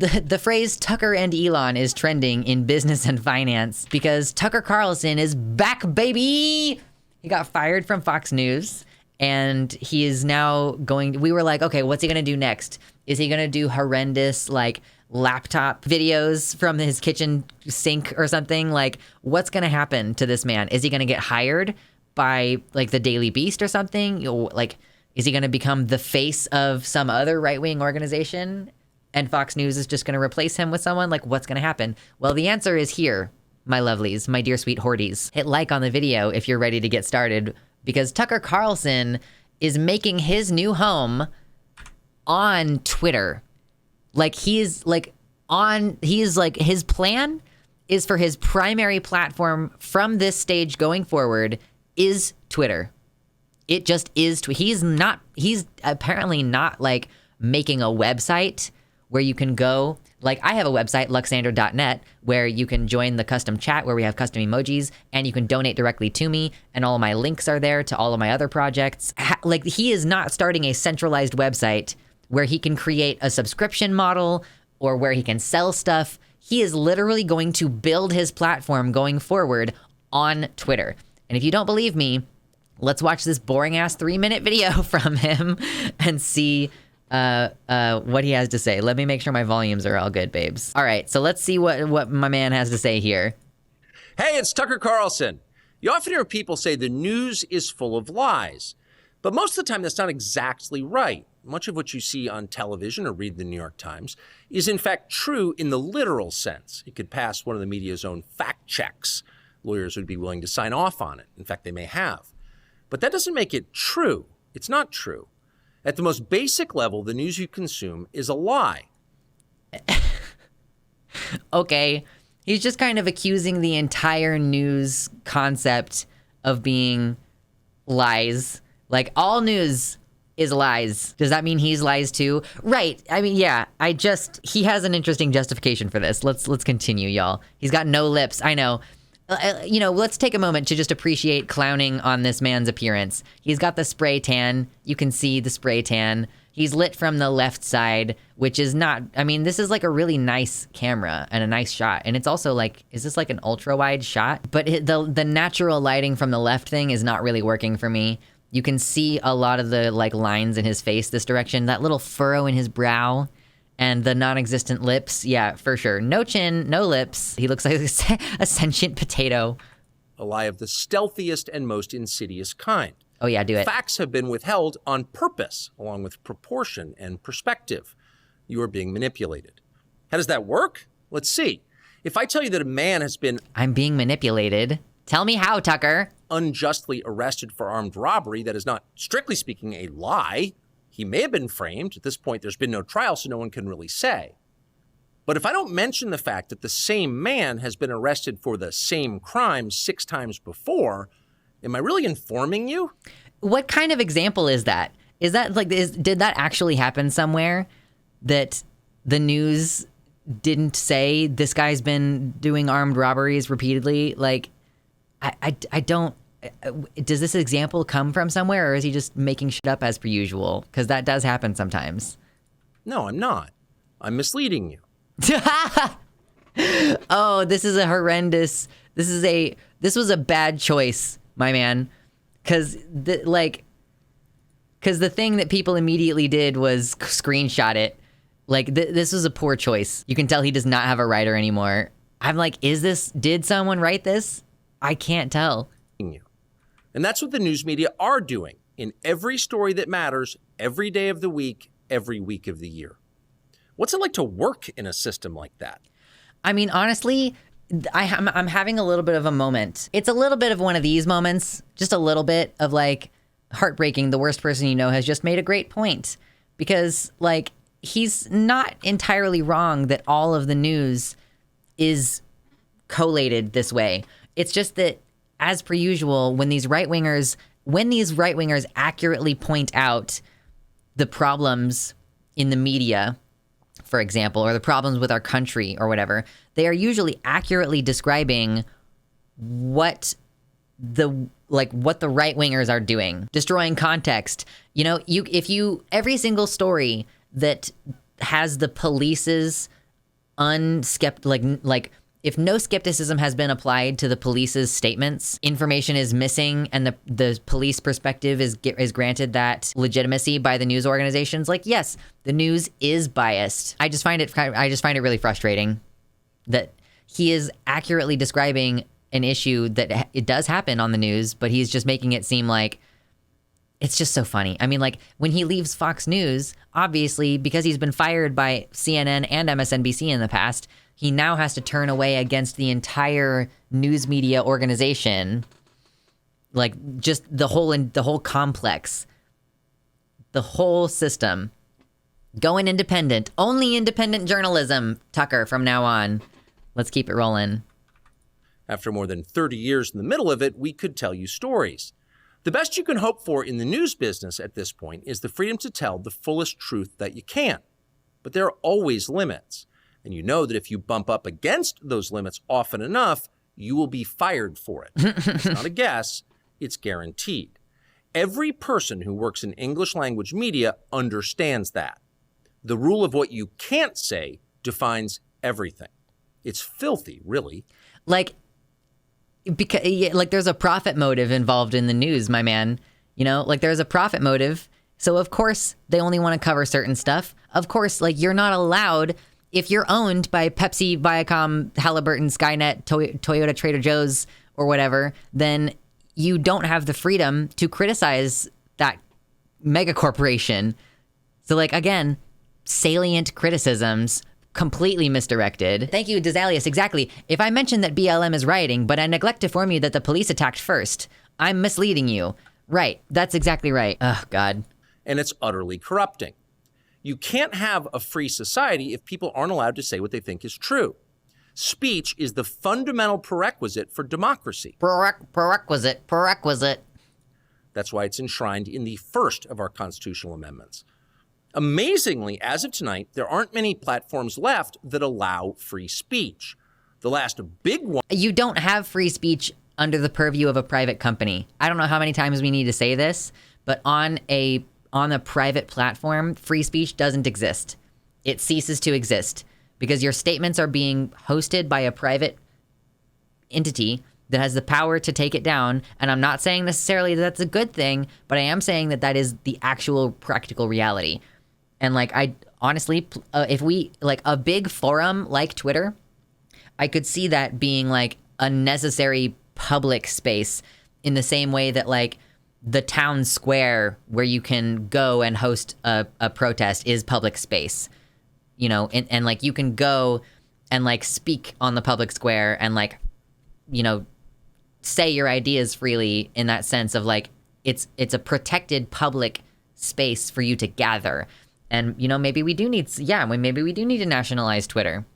the phrase Tucker and Elon is trending in business and finance because Tucker Carlson is back, baby. He got fired from Fox News and he is now we were like, okay, what's he going to do next? Is he going to do horrendous like laptop videos from his kitchen sink or something? Like, what's going to happen to this man? Is he going to get hired by like the Daily Beast or something? Like, is he going to become the face of some other right-wing organization? And Fox News is just going to replace him with someone? Like, what's going to happen? Well, the answer is here, my lovelies, my dear sweet horties. Hit like on the video if you're ready to get started, because Tucker Carlson is making his new home on Twitter. Like, his plan is for his primary platform from this stage going forward is Twitter. It just is. He's apparently not like making a website where you can go, like I have a website, luxander.net, where you can join the custom chat where we have custom emojis and you can donate directly to me and all of my links are there to all of my other projects. Like, he is not starting a centralized website where he can create a subscription model or where he can sell stuff. He is literally going to build his platform going forward on Twitter. And if you don't believe me, let's watch this boring ass 3-minute video from him and see what he has to say. Let me make sure my volumes are all good, babes. All right, so let's see what my man has to say here. Hey, it's Tucker Carlson. You often hear people say the news is full of lies, but most of the time that's not exactly right. Much of what you see on television or read the New York Times is in fact true in the literal sense. It could pass one of the media's own fact checks. Lawyers would be willing to sign off on it. In fact, they may have. But that doesn't make it true. It's not true. At the most basic level, the news you consume is a lie. Okay. He's just kind of accusing the entire news concept of being lies. Like, all news is lies. Does that mean he's lies too? Right. I mean, yeah, he has an interesting justification for this. Let's continue, y'all. He's got no lips. I know. Let's take a moment to just appreciate clowning on this man's appearance. He's got the spray tan. You can see the spray tan. He's lit from the left side, which is not, I mean, this is like a really nice camera and a nice shot. And it's also like, is this like an ultra wide shot? But the natural lighting from the left thing is not really working for me. You can see a lot of the like lines in his face this direction, that little furrow in his brow. And the non-existent lips, yeah, for sure. No chin, no lips. He looks like a sentient potato. A lie of the stealthiest and most insidious kind. Oh yeah, do it. Facts have been withheld on purpose, along with proportion and perspective. You are being manipulated. How does that work? Let's see. If I tell you that a man has been... I'm being manipulated. Tell me how, Tucker. ...unjustly arrested for armed robbery, that is not, strictly speaking, a lie. He may have been framed. At this point, there's been no trial, so no one can really say. But if I don't mention the fact that the same man has been arrested for the same crime 6 times before, am I really informing you? What kind of example is that? Is that like, did that actually happen somewhere? That the news didn't say this guy's been doing armed robberies repeatedly? Like, I don't... Does this example come from somewhere, or is he just making shit up as per usual? Because that does happen sometimes. No, I'm not. I'm misleading you. Oh, this is a horrendous... This was a bad choice, my man. Because the thing that people immediately did was screenshot it. Like, this was a poor choice. You can tell he does not have a writer anymore. I'm like, did someone write this? I can't tell. And that's what the news media are doing in every story that matters, every day of the week, every week of the year. What's it like to work in a system like that? I mean, honestly, I'm having a little bit of a moment. It's a little bit of one of these moments, just a little bit of like heartbreaking. The worst person you know has just made a great point, because like, he's not entirely wrong that all of the news is collated this way. It's just that, as per usual, when these right-wingers accurately point out the problems in the media, for example, or the problems with our country or whatever, they are usually accurately describing what the right-wingers are doing, destroying context. Every single story that has the police's like if no skepticism has been applied to the police's statements, information is missing, and the police perspective is granted that legitimacy by the news organizations. Like, yes, the news is biased. I just find it really frustrating that he is accurately describing an issue that it does happen on the news, but he's just making it seem like it's just so funny. I mean, like, when he leaves Fox News, obviously, because he's been fired by CNN and MSNBC in the past, he now has to turn away against the entire news media organization. Like, just the whole complex. The whole system. Going independent. Only independent journalism, Tucker, from now on. Let's keep it rolling. After more than 30 years in the middle of it, we could tell you stories. The best you can hope for in the news business at this point is the freedom to tell the fullest truth that you can. But there are always limits. And you know that if you bump up against those limits often enough, you will be fired for it. It's not a guess, it's guaranteed. Every person who works in English language media understands that. The rule of what you can't say defines everything. It's filthy, really. Like there's a profit motive involved in the news, my man. You know, like there's a profit motive. So of course they only want to cover certain stuff. Of course, like you're not allowed, if you're owned by Pepsi, Viacom, Halliburton, Skynet, Toyota, Trader Joe's, or whatever, then you don't have the freedom to criticize that mega corporation. So like, again, salient criticisms, completely misdirected. Thank you, Desalius. Exactly. If I mention that BLM is rioting, but I neglect to inform you that the police attacked first, I'm misleading you. Right. That's exactly right. Oh, God. And it's utterly corrupting. You can't have a free society if people aren't allowed to say what they think is true. Speech is the fundamental prerequisite for democracy. Prerequisite. That's why it's enshrined in the first of our constitutional amendments. Amazingly, as of tonight, there aren't many platforms left that allow free speech. The last big one... You don't have free speech under the purview of a private company. I don't know how many times we need to say this, but on a private platform, free speech doesn't exist. It ceases to exist because your statements are being hosted by a private entity that has the power to take it down. And I'm not saying necessarily that that's a good thing, but I am saying that that is the actual practical reality. And like, I honestly, if we, like a big forum like Twitter, I could see that being like a necessary public space in the same way that like the town square where you can go and host a protest is public space, you know, and like you can go and like speak on the public square and like, you know, say your ideas freely in that sense of like, it's a protected public space for you to gather. And, you know, maybe we do need to nationalize Twitter.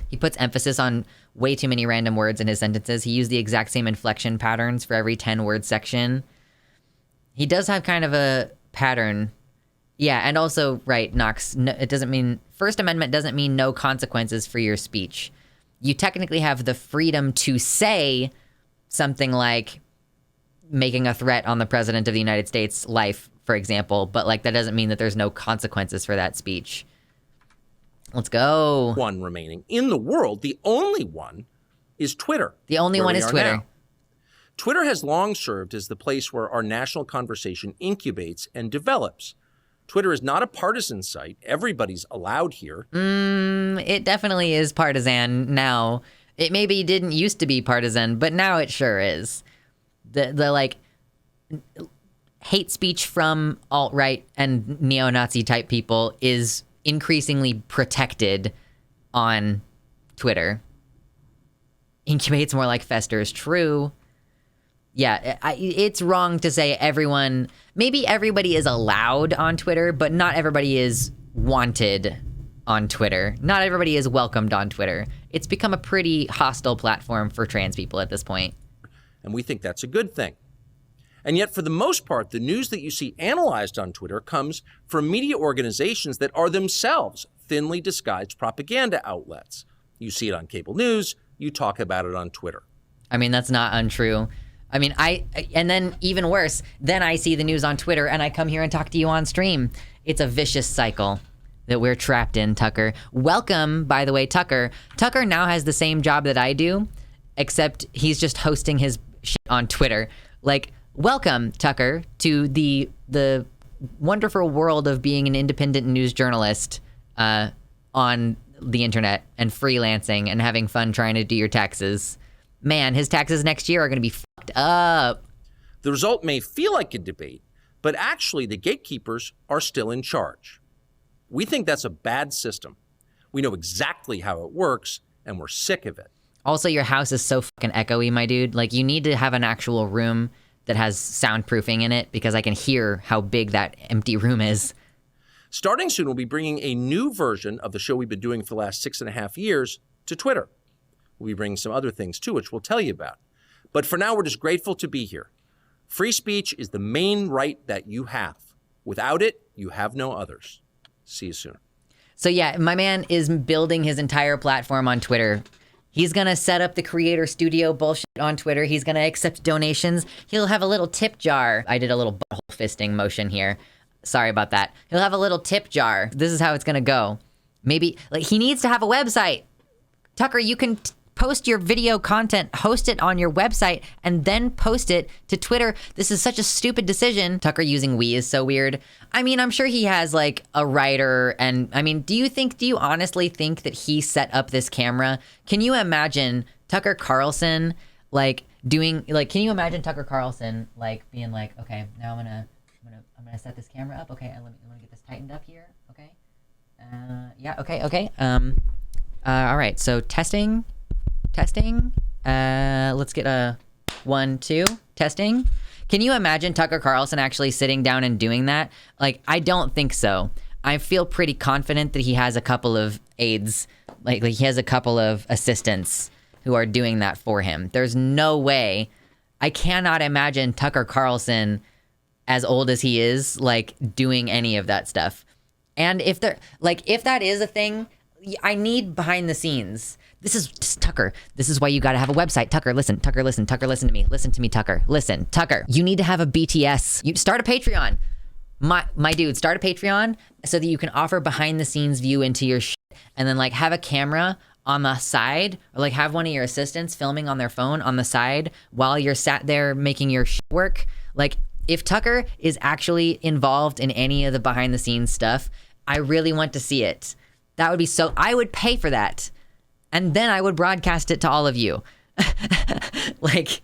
He puts emphasis on way too many random words in his sentences. He used the exact same inflection patterns for every 10-word section. He does have kind of a pattern. Yeah, and also, right, Knox, no, it doesn't mean, First Amendment doesn't mean no consequences for your speech. You technically have the freedom to say something like making a threat on the president of the United States' life, for example, but like that doesn't mean that there's no consequences for that speech. Let's go. One remaining in the world, the only one is Twitter. The only one is Twitter. Now. Twitter has long served as the place where our national conversation incubates and develops. Twitter is not a partisan site. Everybody's allowed here. It definitely is partisan now. It maybe didn't used to be partisan, but now it sure is. The like hate speech from alt-right and neo-Nazi type people is increasingly protected on Twitter. Incubates more like festers. True. Yeah, it's wrong to say everyone, maybe everybody is allowed on Twitter, but not everybody is wanted on Twitter. Not everybody is welcomed on Twitter. It's become a pretty hostile platform for trans people at this point. And we think that's a good thing. And yet, for the most part, the news that you see analyzed on Twitter comes from media organizations that are themselves thinly disguised propaganda outlets. You see it on cable news, you talk about it on Twitter. I mean, that's not untrue. I mean, and then even worse, then I see the news on Twitter and I come here and talk to you on stream. It's a vicious cycle. that we're trapped in, Tucker. Welcome, by the way, Tucker. Tucker now has the same job that I do, except he's just hosting his shit on Twitter. Like, welcome, Tucker, to the wonderful world of being an independent news journalist on the internet and freelancing and having fun trying to do your taxes. Man, his taxes next year are going to be fucked up. The result may feel like a debate, but actually the gatekeepers are still in charge. We think that's a bad system. We know exactly how it works, and we're sick of it. Also, your house is so fucking echoey, my dude. Like, you need to have an actual room that has soundproofing in it, because I can hear how big that empty room is. Starting soon, we'll be bringing a new version of the show we've been doing for the last 6.5 years to Twitter. We'll be bringing some other things too, which we'll tell you about. But for now, we're just grateful to be here. Free speech is the main right that you have. Without it, you have no others. See you soon. So yeah, my man is building his entire platform on Twitter. He's going to set up the creator studio bullshit on Twitter. He's going to accept donations. He'll have a little tip jar. I did a little butthole fisting motion here. Sorry about that. He'll have a little tip jar. This is how it's going to go. Maybe, like, he needs to have a website. Tucker, you can post your video content, host it on your website, and then post it to Twitter. This is such a stupid decision. Tucker using we is so weird. I mean, I'm sure he has like a writer, and I mean, do you honestly think that he set up this camera? Can you imagine Tucker Carlson like doing, like, can you imagine Tucker Carlson like being like, okay, now I'm gonna set this camera up. Okay, let me get this tightened up here. Okay. Yeah. Okay. All right. So testing. Let's get a 1, 2 testing. Can you imagine Tucker Carlson actually sitting down and doing that? Like, I don't think so. I feel pretty confident that he has a couple of aides, like he has a couple of assistants who are doing that for him. There's no way. I cannot imagine Tucker Carlson, as old as he is, like doing any of that stuff. And if that is a thing, I need behind the scenes. This is just Tucker. This is why you got to have a website. Tucker, listen. Tucker, listen. Tucker, listen to me. Listen to me, Tucker. Listen, Tucker. You need to have a BTS. You start a Patreon. My dude, start a Patreon so that you can offer behind the scenes view into your shit, and then like have a camera on the side, or like have one of your assistants filming on their phone on the side while you're sat there making your shit work. Like, if Tucker is actually involved in any of the behind the scenes stuff, I really want to see it. That would be so, I would pay for that. And then I would broadcast it to all of you. Like,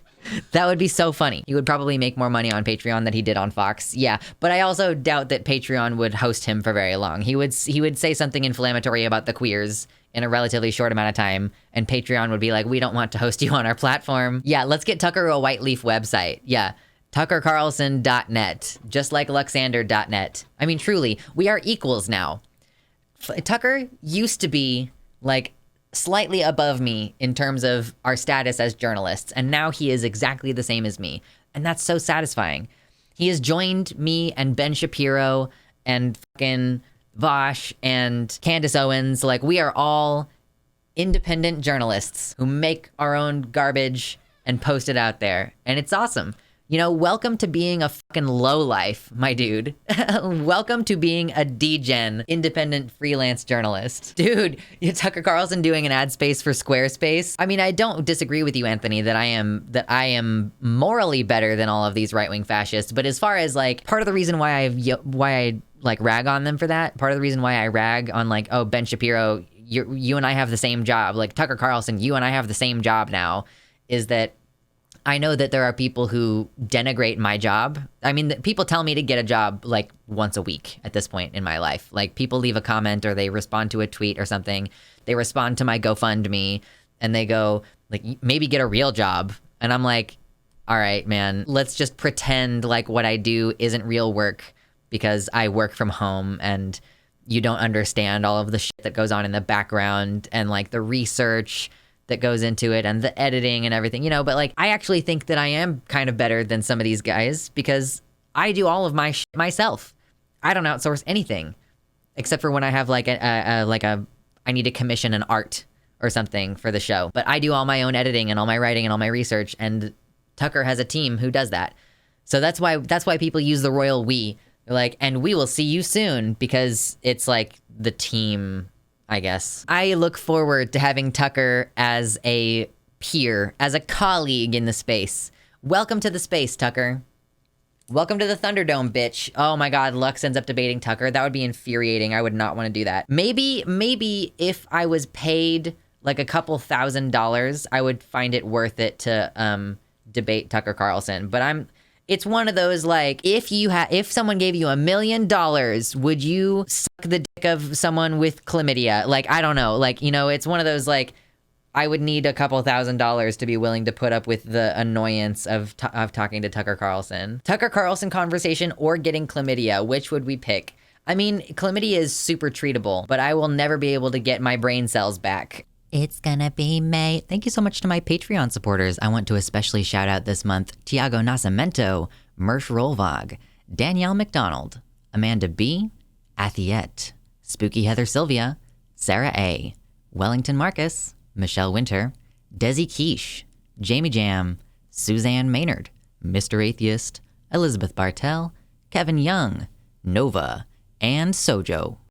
that would be so funny. He would probably make more money on Patreon than he did on Fox. Yeah, but I also doubt that Patreon would host him for very long. He would say something inflammatory about the queers in a relatively short amount of time, and Patreon would be like, we don't want to host you on our platform. Yeah, let's get Tucker a White Leaf website. Yeah. TuckerCarlson.net, just like Luxander.net. I mean, truly, we are equals now. Tucker used to be like slightly above me in terms of our status as journalists, and now he is exactly the same as me, and that's so satisfying. He has joined me and Ben Shapiro and fucking Vosh and Candace Owens. Like, we are all independent journalists who make our own garbage and post it out there, and it's awesome. You know, welcome to being a fucking lowlife, my dude. Welcome to being a degen, independent freelance journalist. Dude, Tucker Carlson doing an ad space for Squarespace. I mean, I don't disagree with you, Anthony, that I am morally better than all of these right-wing fascists. But as far as like part of the reason why I like rag on them for that, part of the reason why I rag on like, oh, Ben Shapiro, you and I have the same job. Like Tucker Carlson, you and I have the same job now, is that I know that there are people who denigrate my job. I mean, people tell me to get a job like once a week at this point in my life. Like, people leave a comment or they respond to a tweet or something. They respond to my GoFundMe and they go like, maybe get a real job. And I'm like, all right, man, let's just pretend like what I do isn't real work because I work from home and you don't understand all of the shit that goes on in the background and like the research that goes into it and the editing and everything, you know. But like, I actually think that I am kind of better than some of these guys because I do all of my shit myself. I don't outsource anything except for when I have like I need to commission an art or something for the show. But I do all my own editing and all my writing and all my research, and Tucker has a team who does that. So that's why people use the royal we Like, and we will see you soon, because it's like the team, I guess. I look forward to having Tucker as a peer, as a colleague in the space. Welcome to the space, Tucker. Welcome to the Thunderdome, bitch. Oh my God, Lux ends up debating Tucker. That would be infuriating. I would not want to do that. Maybe if I was paid like a couple $1,000s, I would find it worth it to debate Tucker Carlson. But it's one of those, like, if someone gave you $1 million, would you suck the dick of someone with chlamydia? Like, I don't know. Like, you know, it's one of those, like, I would need a couple $1,000s to be willing to put up with the annoyance of talking to Tucker Carlson. Tucker Carlson conversation or getting chlamydia, which would we pick? I mean, chlamydia is super treatable, but I will never be able to get my brain cells back. It's gonna be May. Thank you so much to my Patreon supporters. I want to especially shout out this month Tiago Nascimento, Mersh Rolvog, Danielle McDonald, Amanda B, Athiette, Spooky Heather Sylvia, Sarah A, Wellington Marcus, Michelle Winter, Desi Quiche, Jamie Jam, Suzanne Maynard, Mr. Atheist, Elizabeth Bartell, Kevin Young, Nova, and Sojo.